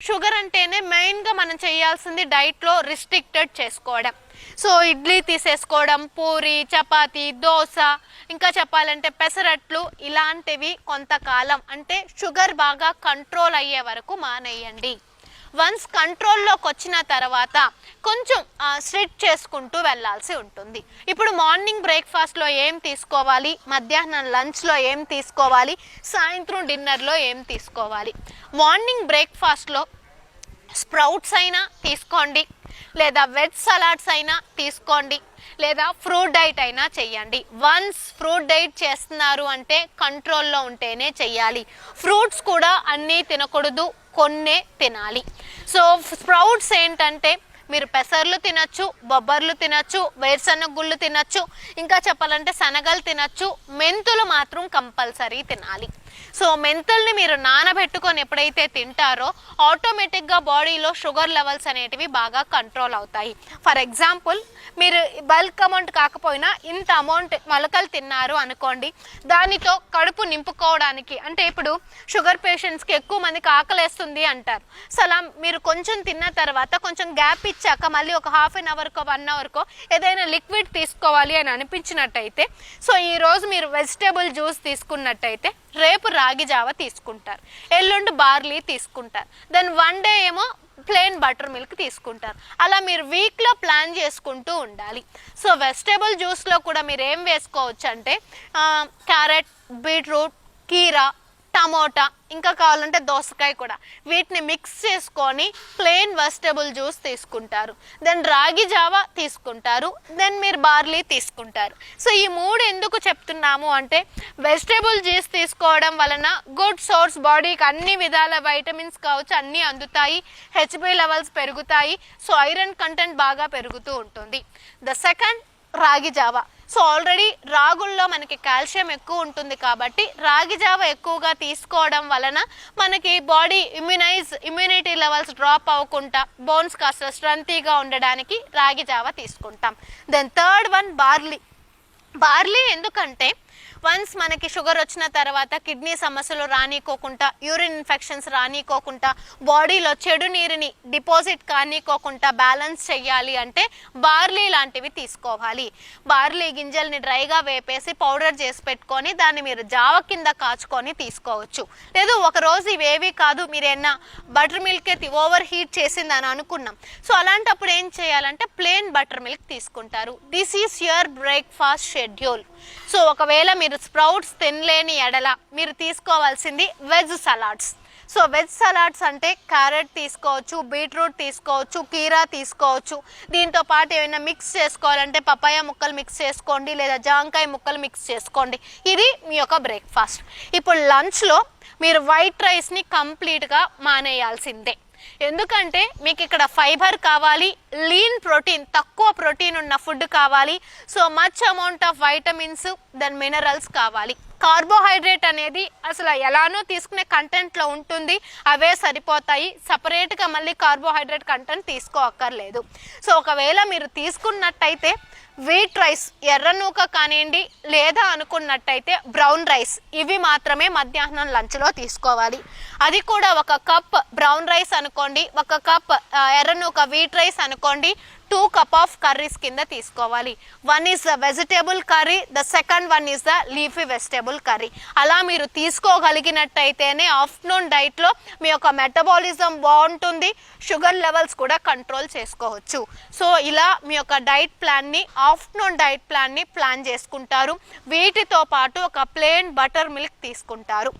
Sugar అంటేనే మెయిన్గా మనం చేయాల్సింది డైట్లో రిస్ట్రిక్టెడ్ చేసుకోవడం. సో ఇడ్లీ తీసేసుకోవడం, పూరి, చపాతీ, దోశ, ఇంకా చెప్పాలంటే పెసరట్లు, ఇలాంటివి కొంతకాలం అంటే షుగర్ బాగా కంట్రోల్ అయ్యే వరకు మానేయండి. వన్స్ కంట్రోల్లోకి వచ్చిన తర్వాత కొంచెం స్ట్రిక్ట్ చేసుకుంటూ వెళ్ళాల్సి ఉంటుంది. ఇప్పుడు మార్నింగ్ బ్రేక్ఫాస్ట్లో ఏం తీసుకోవాలి, మధ్యాహ్నం లంచ్లో ఏం తీసుకోవాలి, సాయంత్రం డిన్నర్లో ఏం తీసుకోవాలి. మార్నింగ్ బ్రేక్ఫాస్ట్లో స్ప్రౌట్స్ అయినా తీసుకోండి, లేదా వెజ్ సలాడ్స్ అయినా తీసుకోండి, లేదా ఫ్రూట్ డైట్ అయినా చెయ్యండి. వన్స్ ఫ్రూట్ డైట్ చేస్తున్నారు అంటే కంట్రోల్లో ఉంటేనే చెయ్యాలి. ఫ్రూట్స్ కూడా అన్నీ తినకూడదు, కొన్నే తినాలి. సో స్ప్రౌట్స్ ఏంటంటే మీరు పెసర్లు తినచ్చు, బొబ్బర్లు తినచ్చు, వేరుశనగ గుళ్ళు తినచ్చు, ఇంకా చెప్పాలంటే శనగలు తినచ్చు. మెంతులు మాత్రం కంపల్సరీ తినాలి. సో మెంతుల్ని మీరు నానబెట్టుకొని ఎప్పుడైతే తింటారో ఆటోమేటిక్గా బాడీలో షుగర్ లెవెల్స్ అనేటివి బాగా కంట్రోల్ అవుతాయి. ఫర్ ఎగ్జాంపుల్, మీరు బల్క్ అమౌంట్ కాకపోయినా ఇంత అమౌంట్ మొలకలు తిన్నారు అనుకోండి, దానితో కడుపు నింపుకోవడానికి, అంటే ఇప్పుడు షుగర్ పేషెంట్స్కి ఎక్కువ మందికి ఆకలేస్తుంది అంటారు. సో అలా మీరు కొంచెం తిన్న తర్వాత కొంచెం గ్యాప్ ఇచ్చాక మళ్ళీ ఒక హాఫ్ అన్ అవర్కో 1 అవర్కో ఏదైనా లిక్విడ్ తీసుకోవాలి అని అనిపించినట్టయితే, సో ఈరోజు మీరు వెజిటేబుల్ జ్యూస్ తీసుకున్నట్టయితే రేపు రాగి జావ తీసుకుంటారు, ఎల్లుండి బార్లీ తీసుకుంటారు, దెన్ 1 డే ఏమో ప్లెయిన్ బటర్ మిల్క్ తీసుకుంటారు. అలా మీరు వీక్లో ప్లాన్ చేసుకుంటూ ఉండాలి. సో వెజిటేబుల్ జ్యూస్లో కూడా మీరు ఏం వేసుకోవచ్చు అంటే క్యారెట్, బీట్రూట్, కీరా, టమోటా, ఇంకా కావాలంటే దోసకాయ కూడా, వీటిని మిక్స్ చేసుకొని ప్లెయిన్ వెజిటేబుల్ జ్యూస్ తీసుకుంటారు. దెన్ రాగి జావా తీసుకుంటారు, దెన్ మీరు బార్లీ తీసుకుంటారు. సో ఈ 3 ఎందుకు చెప్తున్నాము అంటే వెజిటేబుల్ జ్యూస్ తీసుకోవడం వలన గుడ్ సోర్స్, బాడీకి అన్ని విధాల వైటమిన్స్ కావచ్చు అన్నీ అందుతాయి, హెచ్బి లెవెల్స్ పెరుగుతాయి, సో ఐరన్ కంటెంట్ బాగా పెరుగుతూ ఉంటుంది. ద సెకండ్ రాగి జావా. సో ఆల్రెడీ రాగుల్లో మనకి కాల్షియం ఎక్కువ ఉంటుంది కాబట్టి రాగి జావ ఎక్కువగా తీసుకోవడం వలన మనకి బాడీ ఇమ్యూనిటీ లెవెల్స్ డ్రాప్ అవ్వకుండా బోన్స్ కాస్త స్ట్రెంతీగా ఉండడానికి రాగి జావ తీసుకుంటాం. దెన్ థర్డ్ వన్ బార్లీ ఎందుకంటే వన్స్ మనకి షుగర్ వచ్చిన తర్వాత కిడ్నీ సమస్యలు రానికోకుండా, యూరిన్ ఇన్ఫెక్షన్స్ రానికోకుండా, బాడీలో చెడు నీరుని డిపాజిట్ కానికోకుండా బ్యాలెన్స్ చెయ్యాలి అంటే బార్లీ లాంటివి తీసుకోవాలి. బార్లీ గింజల్ని డ్రైగా వేపేసి పౌడర్ చేసి పెట్టుకొని దాన్ని మీరు జావ కింద కాచుకొని తీసుకోవచ్చు. లేదు ఒకరోజు ఇవేవి కాదు, మీరేనా బటర్ మిల్క్ ఓవర్ హీట్ చేసిందని అనుకున్నాం, సో అలాంటప్పుడు ఏం చేయాలంటే ప్లెయిన్ బటర్ మిల్క్ తీసుకుంటారు. This is your breakfast schedule. So ఒకవేళ మీరు స్ప్రౌట్స్ తినలేని ఎడల మీరు తీసుకోవాల్సింది veg salads. So veg salads అంటే క్యారెట్ తీసుకోవచ్చు, బీట్రూట్ తీసుకోవచ్చు, కీరా తీసుకోవచ్చు. దీంతో పాటు ఏమైనా మిక్స్ చేసుకోవాలంటే పపాయ ముక్కలు మిక్స్ చేసుకోండి, లేదా జాంకాయ ముక్కలు మిక్స్ చేసుకోండి. ఇది మీ యొక్క బ్రేక్ఫాస్ట్. ఇప్పుడు లంచ్లో మీరు వైట్ రైస్ని కంప్లీట్గా మానేయాల్సిందే. ఎందుకంటే మీకు ఇక్కడ ఫైబర్ కావాలి, లీన్ ప్రోటీన్, తక్కువ ప్రోటీన్ ఉన్న ఫుడ్ కావాలి, so much amount of vitamins, then minerals కావాలి. కార్బోహైడ్రేట్ అనేది అసలు ఎలానో తీసుకునే కంటెంట్లో ఉంటుంది, అవే సరిపోతాయి. సపరేట్గా మళ్ళీ కార్బోహైడ్రేట్ కంటెంట్ తీసుకోక్కర్లేదు. సో ఒకవేళ మీరు తీసుకున్నట్టయితే వీట్ రైస్, ఎర్ర నూక కానివ్వండి, లేదా అనుకున్నట్టయితే బ్రౌన్ రైస్, ఇవి మాత్రమే మధ్యాహ్నం లంచ్లో తీసుకోవాలి. అది కూడా 1 కప్ బ్రౌన్ రైస్ అనుకోండి, 1 కప్ ఎర్ర నూక వీట్ రైస్ అనుకోండి, 2 cup ఆఫ్ కర్రీస్ కింద తీసుకోవాలి. 1 is the vegetable curry, the second 1 is the leafy vegetable curry. అలా మీరు తీసుకోగలిగినట్టయితేనే ఆఫ్టర్నూన్ డైట్లో మీ యొక్క మెటబాలిజం బాగుంటుంది, షుగర్ లెవెల్స్ కూడా కంట్రోల్ చేసుకోవచ్చు. సో ఇలా మీ యొక్క డైట్ ప్లాన్ని, ఆఫ్టర్నూన్ డైట్ ప్లాన్ని ప్లాన్ చేసుకుంటారు. వీటితో పాటు ఒక ప్లెయిన్ బటర్ మిల్క్ తీసుకుంటారు.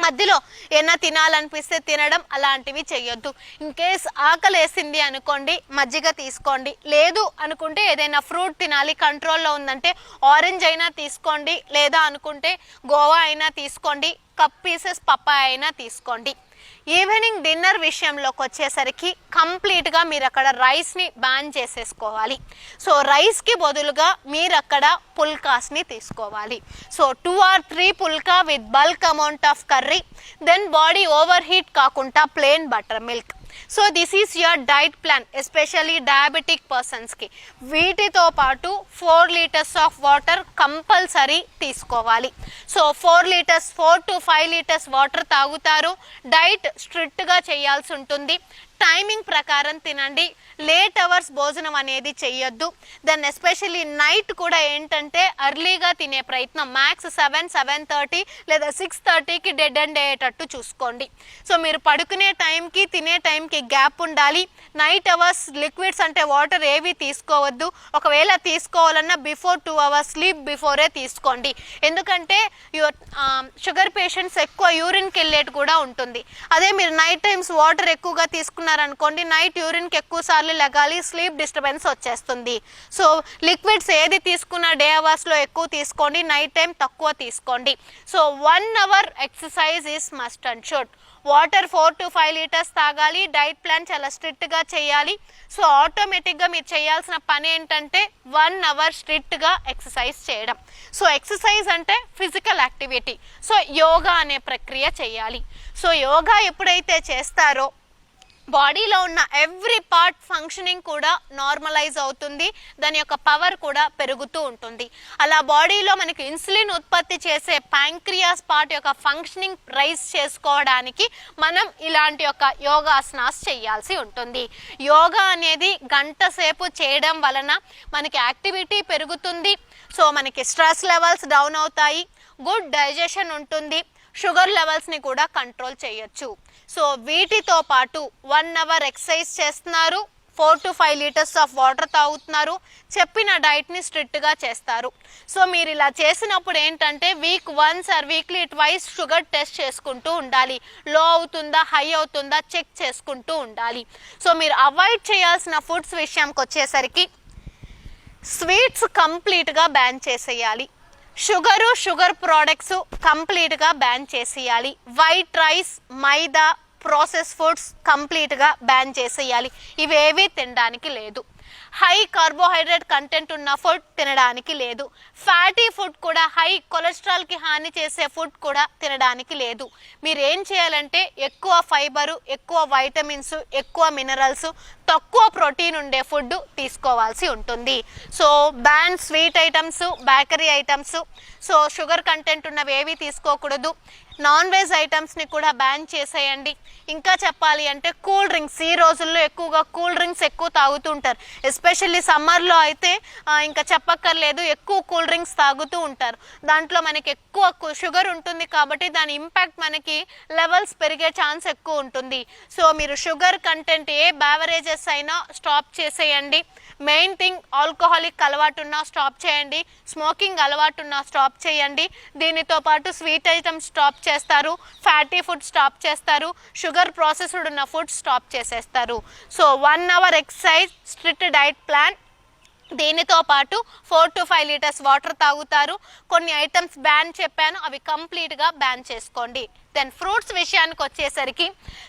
మధ్యలో ఏమైనా తినాలనిపిస్తే తినడం అలాంటివి చేయొద్దు. ఇన్ కేస్ ఆకలేసింది అనుకోండి మజ్జిగ తీసుకోండి, లేదు అనుకుంటే ఏదైనా ఫ్రూట్ తినాలి కంట్రోల్లో ఉందంటే ఆరెంజ్ అయినా తీసుకోండి, లేదా అనుకుంటే గోవా అయినా తీసుకోండి, కప్ పీసెస్ పప్పాయ అయినా తీసుకోండి. ఈవినింగ్ డిన్నర్ విషయంలోకి వచ్చేసరికి కంప్లీట్గా మీరు అక్కడ రైస్ని బ్యాన్ చేసేసుకోవాలి. సో రైస్కి బదులుగా మీరు అక్కడ పుల్కాస్ని తీసుకోవాలి. So 2 or 3 phulka with bulk amount of curry, then body over heat కాకుండా plain butter milk. So this is your diet plan especially diabetic పర్సన్స్కి. వీటితో పాటు 4 లీటర్స్ ఆఫ్ వాటర్ కంపల్సరీ తీసుకోవాలి. సో 4 to 5 లీటర్స్ వాటర్ తాగుతారు. డైట్ స్ట్రిక్ట్గా చేయాల్సి ఉంటుంది. Timing ప్రకారం తినండి. లేట్ అవర్స్ భోజనం అనేది చెయ్యొద్దు. దెన్ ఎస్పెషల్లీ నైట్ కూడా ఏంటంటే అర్లీగా తినే ప్రయత్నం, మ్యాక్స్ 7:30 లేదా 6:30కి డెడ్ ఎండ్ అయ్యేటట్టు చూసుకోండి. సో మీరు పడుకునే టైంకి తినే టైంకి గ్యాప్ ఉండాలి. నైట్ అవర్స్ లిక్విడ్స్ అంటే వాటర్ ఏవి తీసుకోవద్దు. ఒకవేళ తీసుకోవాలన్నా బిఫోర్ 2 hours స్లీప్ బిఫోరే తీసుకోండి. ఎందుకంటే షుగర్ పేషెంట్స్ ఎక్కువ యూరిన్కి వెళ్ళేది కూడా ఉంటుంది. అదే మీరు నైట్ టైమ్స్ వాటర్ ఎక్కువగా తీసుకున్నారనుకోండి, నైట్ యూరిన్కి ఎక్కువ సార్లు లగాలి, స్లీప్ డిస్టర్బెన్స్ వచ్చేస్తుంది. సో లిక్విడ్స్ ఏది తీసుకున్నా డే అవర్స్లో ఎక్కువ తీసుకోండి, నైట్ టైం తక్కువ తీసుకోండి. So 1 hour exercise is must and should. Water 4 to 5 litres తాగాలి. డైట్ ప్లాన్ చాలా స్ట్రిక్ట్గా చేయాలి. సో ఆటోమేటిక్గా మీరు చేయాల్సిన పని ఏంటంటే 1 hour స్ట్రిక్ట్గా ఎక్సర్సైజ్ చేయడం. సో ఎక్సర్సైజ్ అంటే ఫిజికల్ యాక్టివిటీ. సో యోగా అనే ప్రక్రియ చేయాలి. సో యోగా ఎప్పుడైతే చేస్తారో బాడీలో ఉన్న ఎవ్రీ పార్ట్ ఫంక్షనింగ్ కూడా నార్మలైజ్ అవుతుంది. దాని యొక్క పవర్ కూడా పెరుగుతూ ఉంటుంది. అలా బాడీలో మనకి ఇన్సులిన్ ఉత్పత్తి చేసే ప్యాంక్రియాస్ పార్ట్ యొక్క ఫంక్షనింగ్ రైజ్ చేసుకోవడానికి మనం ఇలాంటి యొక్క యోగాసనాస్ చేయాల్సి ఉంటుంది. యోగా అనేది గంట సేపు చేయడం వలన మనకి యాక్టివిటీ పెరుగుతుంది. సో మనకి స్ట్రెస్ లెవెల్స్ డౌన్ అవుతాయి, గుడ్ డైజెషన్ ఉంటుంది, షుగర్ లెవెల్స్ని కూడా కంట్రోల్ చేయొచ్చు. సో వీటితో పాటు 1 hour ఎక్సర్సైజ్ చేస్తున్నారు, 4 to 5 లీటర్స్ ఆఫ్ వాటర్ తాగుతున్నారు, చెప్పిన డైట్ని స్ట్రిక్ట్గా చేస్తారు. సో మీరు ఇలా చేసినప్పుడు ఏంటంటే week once or weekly twice sugar test చేసుకుంటూ ఉండాలి. లో అవుతుందా హై అవుతుందా చెక్ చేసుకుంటూ ఉండాలి. సో మీరు అవాయిడ్ చేయాల్సిన ఫుడ్స్ విషయానికి వచ్చేసరికి స్వీట్స్ కంప్లీట్గా బ్యాన్ చేసేయాలి. షుగర్ ప్రోడక్ట్స్ కంప్లీట్గా బ్యాన్ చేసేయాలి. వైట్ రైస్, మైదా, ప్రాసెస్ ఫుడ్స్ కంప్లీట్గా బ్యాన్ చేసేయాలి. ఇవేవి తినడానికి లేదు. హై కార్బోహైడ్రేట్ కంటెంట్ ఉన్న ఫుడ్ తినడానికి లేదు. ఫ్యాటీ ఫుడ్ కూడా, హై కొలెస్ట్రాల్కి హాని చేసే ఫుడ్ కూడా తినడానికి లేదు. మీరు ఏం చేయాలంటే ఎక్కువ ఫైబరు, ఎక్కువ వైటమిన్స్, ఎక్కువ మినరల్స్, తక్కువ ప్రోటీన్ ఉండే ఫుడ్ తీసుకోవాల్సి ఉంటుంది. So ban sweet items, bakery items, so sugar content ఉన్నవి ఏవి తీసుకోకూడదు. నాన్ వెజ్ ఐటమ్స్ని కూడా బ్యాన్ చేసేయండి. ఇంకా చెప్పాలి అంటే కూల్ డ్రింక్స్, ఈ రోజుల్లో ఎక్కువగా కూల్ డ్రింక్స్ ఎక్కువ తాగుతూ ఉంటారు. ఎస్పెషల్లీ సమ్మర్లో అయితే ఇంకా చెప్పక్కర్లేదు, ఎక్కువ కూల్ డ్రింక్స్ తాగుతూ ఉంటారు. దాంట్లో మనకి ఎక్కువ షుగర్ ఉంటుంది కాబట్టి దాని ఇంపాక్ట్ మనకి లెవెల్స్ పెరిగే ఛాన్స్ ఎక్కువ ఉంటుంది. సో మీరు షుగర్ కంటెంట్ ఏ బెవరేజెస్ అయినా స్టాప్ చేసేయండి. మెయిన్ థింగ్ ఆల్కహాలిక్ అలవాటు ఉన్నా స్టాప్ చేయండి, స్మోకింగ్ అలవాటు ఉన్నా స్టాప్ చేయండి. దీనితో పాటు స్వీట్ ఐటమ్స్ స్టాప్ చేస్తారు, ఫ్యాటీ ఫుడ్ స్టాప్ చేస్తారు, షుగర్ ప్రాసెస్డ్ ఉన్న ఫుడ్ స్టాప్ చేసేస్తారు. So 1 hour exercise, strict diet plan, దీనితో పాటు 4 to 5 లీటర్స్ వాటర్ తాగుతారు. కొన్ని ఐటమ్స్ బ్యాన్ చెప్పాను, అవి కంప్లీట్గా బ్యాన్ చేసుకోండి. దెన్ ఫ్రూట్స్ విషయానికి వచ్చేసరికి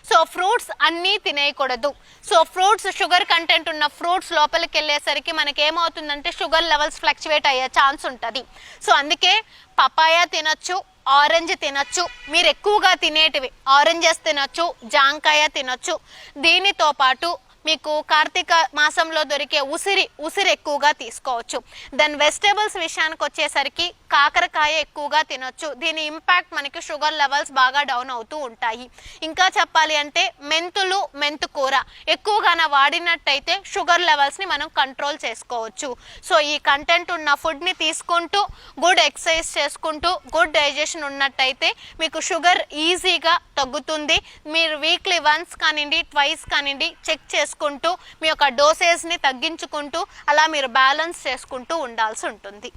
సో ఫ్రూట్స్ అన్నీ తినేయకూడదు. సో ఫ్రూట్స్, షుగర్ కంటెంట్ ఉన్న ఫ్రూట్స్ లోపలికి వెళ్ళేసరికి మనకి ఏమవుతుందంటే షుగర్ లెవెల్స్ ఫ్లక్చువేట్ అయ్యే ఛాన్స్ ఉంటుంది. సో అందుకే పపాయ తినొచ్చు, ఆరెంజ్ తినొచ్చు. మీరు ఎక్కువగా తినేటివి ఆరెంజెస్ తినొచ్చు, జాంకాయ తినొచ్చు. దీనితో పాటు మీకు కార్తీక మాసంలో దొరికే ఉసిరి ఎక్కువగా తీసుకోవచ్చు. దెన్ వెజిటేబుల్స్ విషయానికి వచ్చేసరికి కాకరకాయ ఎక్కువగా తినొచ్చు. దీని ఇంపాక్ట్ మనకి షుగర్ లెవెల్స్ బాగా డౌన్ అవుతూ ఉంటాయి. ఇంకా చెప్పాలి అంటే మెంతుకూర ఎక్కువగా వాడినట్టయితే షుగర్ లెవెల్స్ని మనం కంట్రోల్ చేసుకోవచ్చు. సో ఈ కంటెంట్ ఉన్న ఫుడ్ని తీసుకుంటూ, గుడ్ ఎక్సర్సైజ్ చేసుకుంటూ, గుడ్ డైజెషన్ ఉన్నట్టయితే మీకు షుగర్ ఈజీగా తగ్గుతుంది. మీరు వీక్లీ వన్స్ కానివ్వండి, ట్వైస్ కానివ్వండి చెక్ చేసుకుంటూ మీ యొక్క డోసేజ్ని తగ్గించుకుంటూ అలా మీరు బ్యాలెన్స్ చేసుకుంటూ ఉండాల్సి ఉంటుంది.